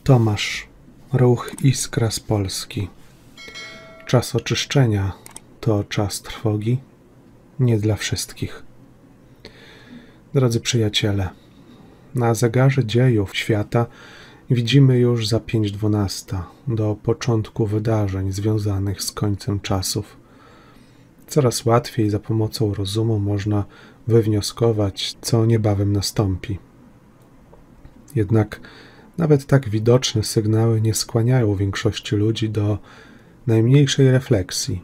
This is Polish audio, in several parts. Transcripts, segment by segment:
Tomasz, ruch Iskra z Polski. Czas oczyszczenia to czas trwogi, nie dla wszystkich. Drodzy przyjaciele, na zegarze dziejów świata widzimy już za 5:12 do początku wydarzeń związanych z końcem czasów. Coraz łatwiej za pomocą rozumu można wywnioskować, co niebawem nastąpi. Jednak nawet tak widoczne sygnały nie skłaniają większości ludzi do najmniejszej refleksji.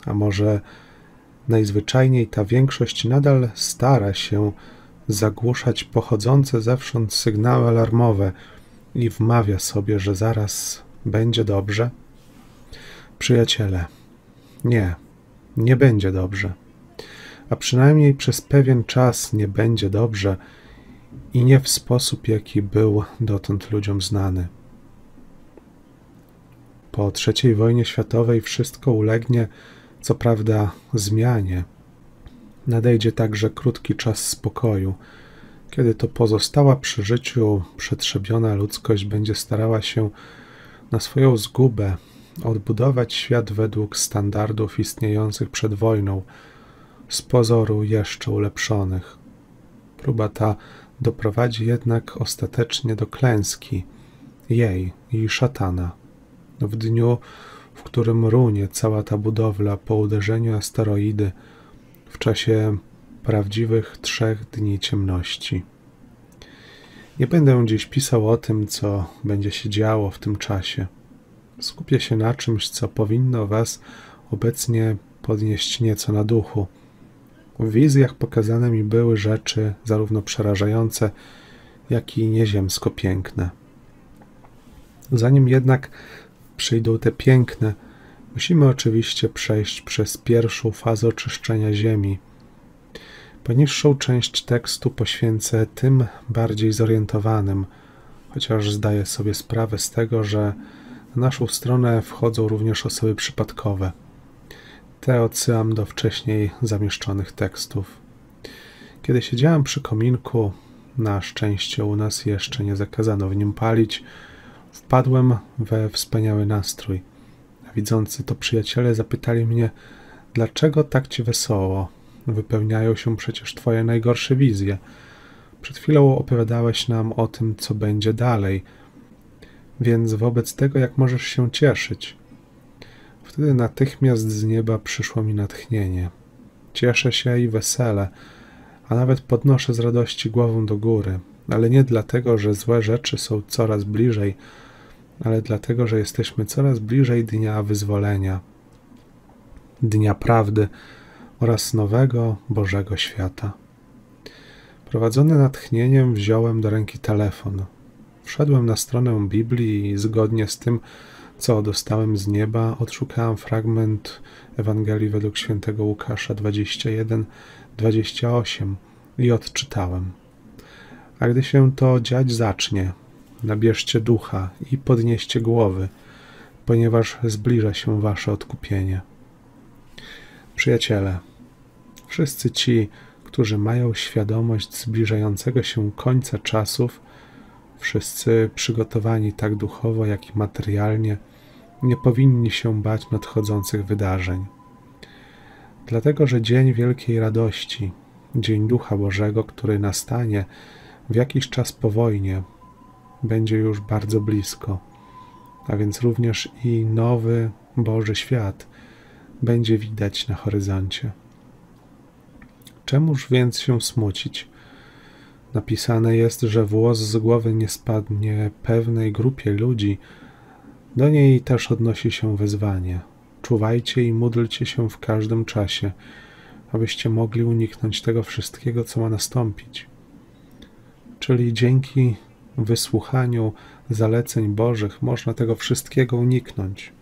A może najzwyczajniej ta większość nadal stara się zagłuszać pochodzące zewsząd sygnały alarmowe i wmawia sobie, że zaraz będzie dobrze? Przyjaciele, nie będzie dobrze. A przynajmniej przez pewien czas nie będzie dobrze i nie w sposób, jaki był dotąd ludziom znany. Po III wojnie światowej wszystko ulegnie, co prawda, zmianie. Nadejdzie także krótki czas spokoju, kiedy to pozostała przy życiu przetrzebiona ludzkość będzie starała się na swoją zgubę odbudować świat według standardów istniejących przed wojną, z pozoru jeszcze ulepszonych. Próba ta doprowadzi jednak ostatecznie do klęski jej i szatana. W dniu, w którym runie cała ta budowla po uderzeniu asteroidy w czasie prawdziwych 3 dni ciemności. Nie będę dziś pisał o tym, co będzie się działo w tym czasie. Skupię się na czymś, co powinno was obecnie podnieść nieco na duchu. W wizjach pokazane mi były rzeczy zarówno przerażające, jak i nieziemsko piękne. Zanim jednak przyjdą te piękne, musimy oczywiście przejść przez pierwszą fazę oczyszczenia Ziemi. Poniższą część tekstu poświęcę tym bardziej zorientowanym, chociaż zdaję sobie sprawę z tego, że na naszą stronę wchodzą również osoby przypadkowe. Te odsyłam do wcześniej zamieszczonych tekstów. Kiedy siedziałem przy kominku, na szczęście u nas jeszcze nie zakazano w nim palić, wpadłem we wspaniały nastrój. A widzący to przyjaciele zapytali mnie, dlaczego tak ci wesoło? Wypełniają się przecież twoje najgorsze wizje. Przed chwilą opowiadałeś nam o tym, co będzie dalej, więc wobec tego jak możesz się cieszyć? Wtedy natychmiast z nieba przyszło mi natchnienie. Cieszę się i wesele, a nawet podnoszę z radości głowę do góry, ale nie dlatego, że złe rzeczy są coraz bliżej, ale dlatego, że jesteśmy coraz bliżej dnia wyzwolenia, dnia prawdy oraz nowego Bożego świata. Prowadzony natchnieniem wziąłem do ręki telefon. Wszedłem na stronę Biblii i zgodnie z tym, co dostałem z nieba, odszukałem fragment Ewangelii według świętego Łukasza 21:28 i odczytałem. A gdy się to dziać zacznie, nabierzcie ducha i podnieście głowy, ponieważ zbliża się wasze odkupienie. Przyjaciele, wszyscy ci, którzy mają świadomość zbliżającego się końca czasów, wszyscy przygotowani tak duchowo, jak i materialnie, nie powinni się bać nadchodzących wydarzeń. Dlatego, że dzień wielkiej radości, dzień Ducha Bożego, który nastanie w jakiś czas po wojnie, będzie już bardzo blisko, a więc również i nowy Boży świat będzie widać na horyzoncie. Czemuż więc się smucić? Napisane jest, że włos z głowy nie spadnie pewnej grupie ludzi. Do niej też odnosi się wezwanie. Czuwajcie i módlcie się w każdym czasie, abyście mogli uniknąć tego wszystkiego, co ma nastąpić. Czyli dzięki wysłuchaniu zaleceń Bożych można tego wszystkiego uniknąć.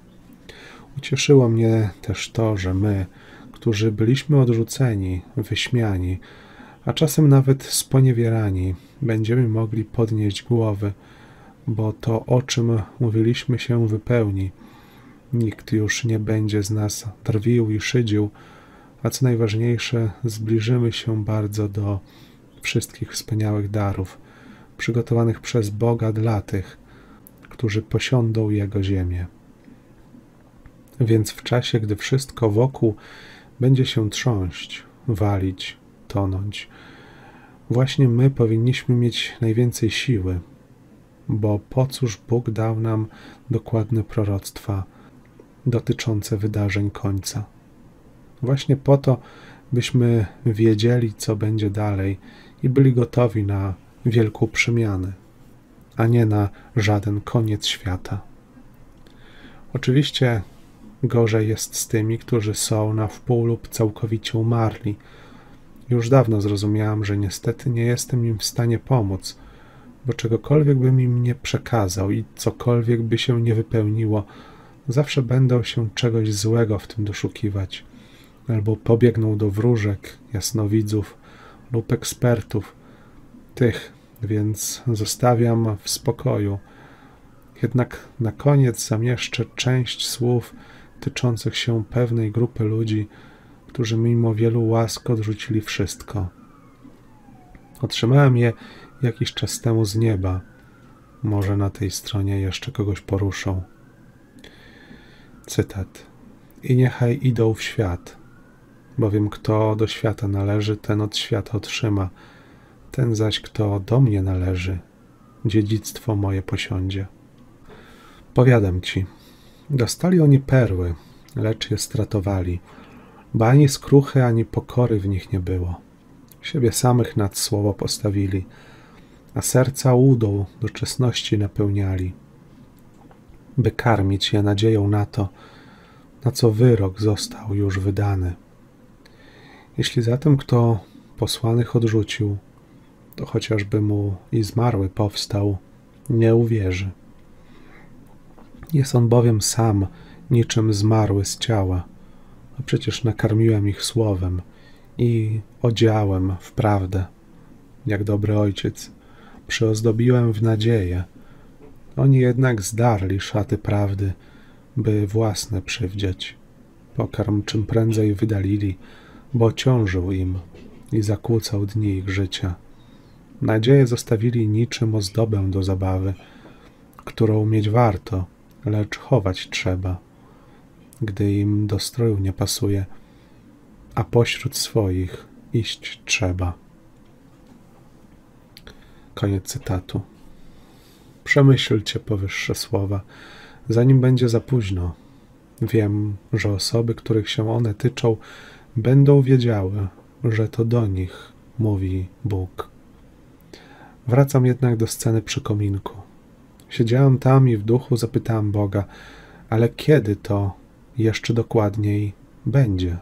Ucieszyło mnie też to, że my, którzy byliśmy odrzuceni, wyśmiani, a czasem nawet sponiewierani, będziemy mogli podnieść głowy, bo to, o czym mówiliśmy, się wypełni. Nikt już nie będzie z nas drwił i szydził, a co najważniejsze, zbliżymy się bardzo do wszystkich wspaniałych darów, przygotowanych przez Boga dla tych, którzy posiądą jego ziemię. Więc w czasie, gdy wszystko wokół będzie się trząść, walić, tonąć, właśnie my powinniśmy mieć najwięcej siły, bo po cóż Bóg dał nam dokładne proroctwa dotyczące wydarzeń końca? Właśnie po to, byśmy wiedzieli, co będzie dalej i byli gotowi na wielką przemianę, a nie na żaden koniec świata. Oczywiście gorzej jest z tymi, którzy są na wpół lub całkowicie umarli. Już dawno zrozumiałam, że niestety nie jestem im w stanie pomóc, bo czegokolwiek bym im nie przekazał i cokolwiek by się nie wypełniło, zawsze będą się czegoś złego w tym doszukiwać, albo pobiegną do wróżek, jasnowidzów lub ekspertów. Tych więc zostawiam w spokoju. Jednak na koniec zamieszczę część słów tyczących się pewnej grupy ludzi, którzy mimo wielu łask odrzucili wszystko. Otrzymałem je jakiś czas temu z nieba. Może na tej stronie jeszcze kogoś poruszą. Cytat. I niechaj idą w świat, bowiem kto do świata należy, ten od świata otrzyma, ten zaś, kto do mnie należy, dziedzictwo moje posiądzie. Powiadam ci, dostali oni perły, lecz je stratowali, bo ani skruchy, ani pokory w nich nie było. Siebie samych nad słowo postawili, a serca łudą do czesności napełniali, by karmić je nadzieją na to, na co wyrok został już wydany. Jeśli zatem kto posłanych odrzucił, to chociażby mu i zmarły powstał, nie uwierzy. Jest on bowiem sam niczym zmarły z ciała, a przecież nakarmiłem ich słowem i odziałem w prawdę, jak dobry ojciec, przyozdobiłem w nadzieję. Oni jednak zdarli szaty prawdy, by własne przywdzieć. Pokarm czym prędzej wydalili, bo ciążył im i zakłócał dni ich życia. Nadzieję zostawili niczym ozdobę do zabawy, którą mieć warto, lecz chować trzeba, gdy im do stroju nie pasuje, a pośród swoich iść trzeba. Koniec cytatu. Przemyślcie powyższe słowa, zanim będzie za późno. Wiem, że osoby, których się one tyczą, będą wiedziały, że to do nich mówi Bóg. Wracam jednak do sceny przy kominku. Siedziałam tam i w duchu zapytałam Boga, ale kiedy to jeszcze dokładniej będzie?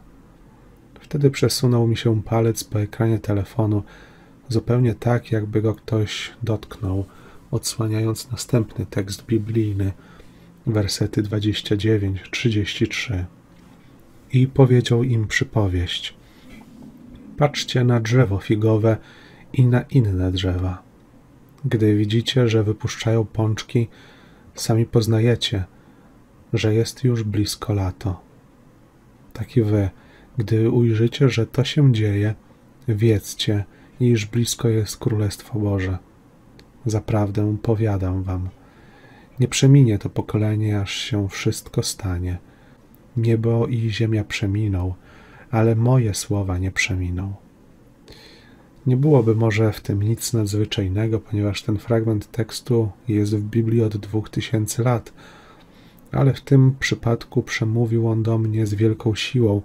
Wtedy przesunął mi się palec po ekranie telefonu, zupełnie tak, jakby go ktoś dotknął, odsłaniając następny tekst biblijny, wersety 29-33. I powiedział im przypowieść. Patrzcie na drzewo figowe i na inne drzewa. Gdy widzicie, że wypuszczają pączki, sami poznajecie, że jest już blisko lato. Tak i wy, gdy ujrzycie, że to się dzieje, wiedzcie, iż blisko jest Królestwo Boże. Zaprawdę powiadam wam, nie przeminie to pokolenie, aż się wszystko stanie. Niebo i ziemia przeminą, ale moje słowa nie przeminą. Nie byłoby może w tym nic nadzwyczajnego, ponieważ ten fragment tekstu jest w Biblii od 2000 lat, ale w tym przypadku przemówił on do mnie z wielką siłą,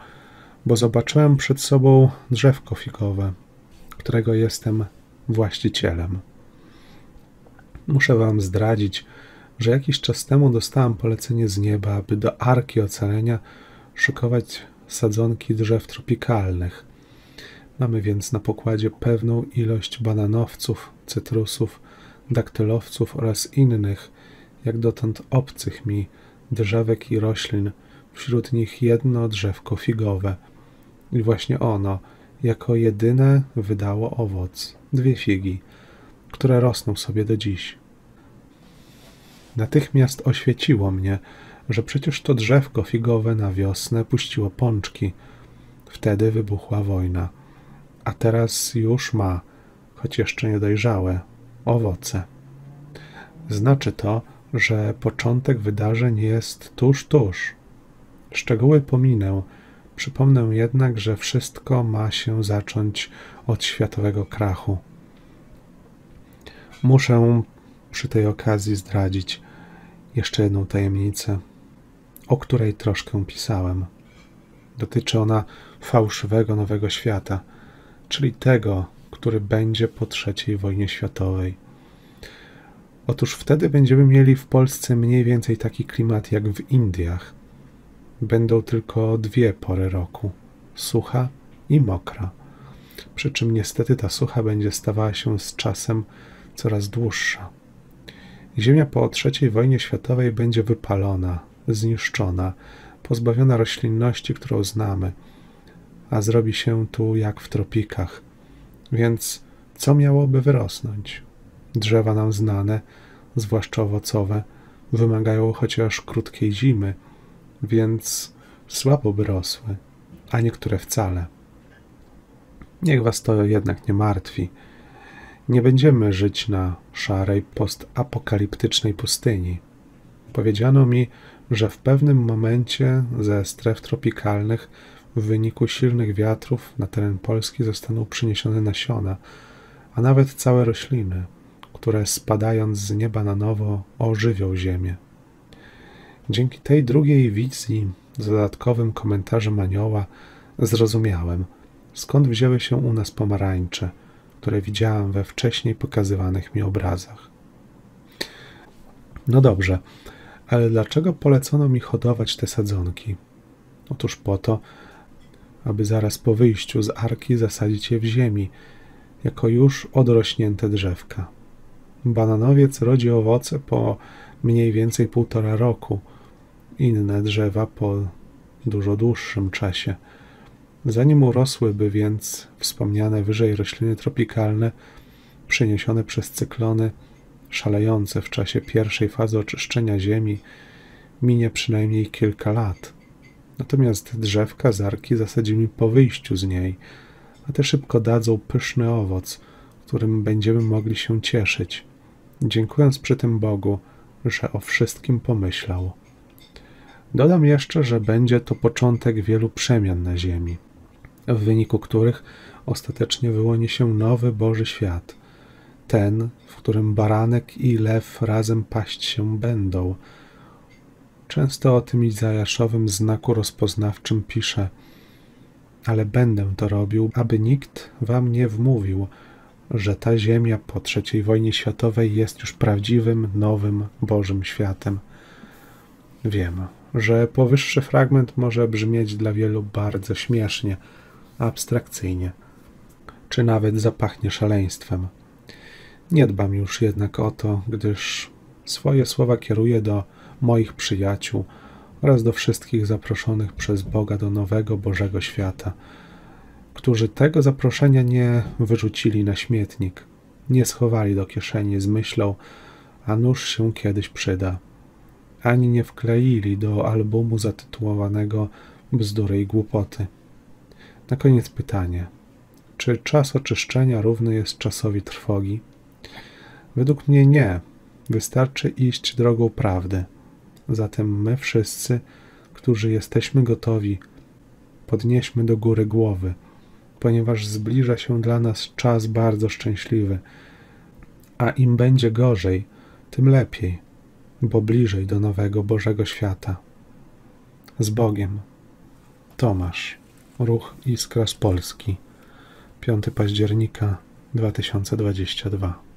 bo zobaczyłem przed sobą drzewko figowe, którego jestem właścicielem. Muszę wam zdradzić, że jakiś czas temu dostałem polecenie z nieba, aby do Arki Ocalenia szykować sadzonki drzew tropikalnych. Mamy więc na pokładzie pewną ilość bananowców, cytrusów, daktylowców oraz innych, jak dotąd obcych mi, drzewek i roślin, wśród nich jedno drzewko figowe. I właśnie ono, jako jedyne, wydało owoc, 2 figi, które rosną sobie do dziś. Natychmiast oświeciło mnie, że przecież to drzewko figowe na wiosnę puściło pączki. Wtedy wybuchła wojna, a teraz już ma, choć jeszcze niedojrzałe, owoce. Znaczy to, że początek wydarzeń jest tuż, tuż. Szczegóły pominę. Przypomnę jednak, że wszystko ma się zacząć od światowego krachu. Muszę przy tej okazji zdradzić jeszcze jedną tajemnicę, o której troszkę pisałem. Dotyczy ona fałszywego nowego świata, czyli tego, który będzie po III wojnie światowej. Otóż wtedy będziemy mieli w Polsce mniej więcej taki klimat jak w Indiach. Będą tylko dwie pory roku, sucha i mokra. Przy czym niestety ta sucha będzie stawała się z czasem coraz dłuższa. Ziemia po III wojnie światowej będzie wypalona, zniszczona, pozbawiona roślinności, którą znamy, a zrobi się tu jak w tropikach. Więc co miałoby wyrosnąć? Drzewa nam znane, zwłaszcza owocowe, wymagają chociaż krótkiej zimy, więc słabo by rosły, a niektóre wcale. Niech was to jednak nie martwi. Nie będziemy żyć na szarej, postapokaliptycznej pustyni. Powiedziano mi, że w pewnym momencie ze stref tropikalnych w wyniku silnych wiatrów na teren Polski zostaną przyniesione nasiona, a nawet całe rośliny, które spadając z nieba na nowo ożywią ziemię. Dzięki tej drugiej wizji z dodatkowym komentarzem anioła zrozumiałem, skąd wzięły się u nas pomarańcze, które widziałem we wcześniej pokazywanych mi obrazach. No dobrze, ale dlaczego polecono mi hodować te sadzonki? Otóż po to, aby zaraz po wyjściu z arki zasadzić je w ziemi, jako już odrośnięte drzewka. Bananowiec rodzi owoce po mniej więcej 1,5 roku, inne drzewa po dużo dłuższym czasie. Zanim urosłyby więc wspomniane wyżej rośliny tropikalne, przyniesione przez cyklony, szalejące w czasie pierwszej fazy oczyszczenia ziemi, minie przynajmniej kilka lat. Natomiast drzewka z arki zasadzimy po wyjściu z niej, a te szybko dadzą pyszny owoc, którym będziemy mogli się cieszyć, dziękując przy tym Bogu, że o wszystkim pomyślał. Dodam jeszcze, że będzie to początek wielu przemian na ziemi, w wyniku których ostatecznie wyłoni się nowy Boży świat, ten, w którym baranek i lew razem paść się będą. Często o tym izajaszowym znaku rozpoznawczym pisze: ale będę to robił, aby nikt wam nie wmówił, że ta ziemia po III wojnie światowej jest już prawdziwym, nowym Bożym światem. Wiem, że powyższy fragment może brzmieć dla wielu bardzo śmiesznie, abstrakcyjnie, czy nawet zapachnie szaleństwem. Nie dbam już jednak o to, gdyż swoje słowa kieruję do moich przyjaciół oraz do wszystkich zaproszonych przez Boga do nowego Bożego świata, którzy tego zaproszenia nie wyrzucili na śmietnik, nie schowali do kieszeni z myślą, a nuż się kiedyś przyda, ani nie wkleili do albumu zatytułowanego Bzdury i głupoty. Na koniec pytanie: czy czas oczyszczenia równy jest czasowi trwogi? Według mnie nie. Wystarczy iść drogą prawdy. Zatem my wszyscy, którzy jesteśmy gotowi, podnieśmy do góry głowy, ponieważ zbliża się dla nas czas bardzo szczęśliwy, a im będzie gorzej, tym lepiej, bo bliżej do nowego Bożego świata. Z Bogiem. Tomasz. Ruch Iskra z Polski. 5 października 2022.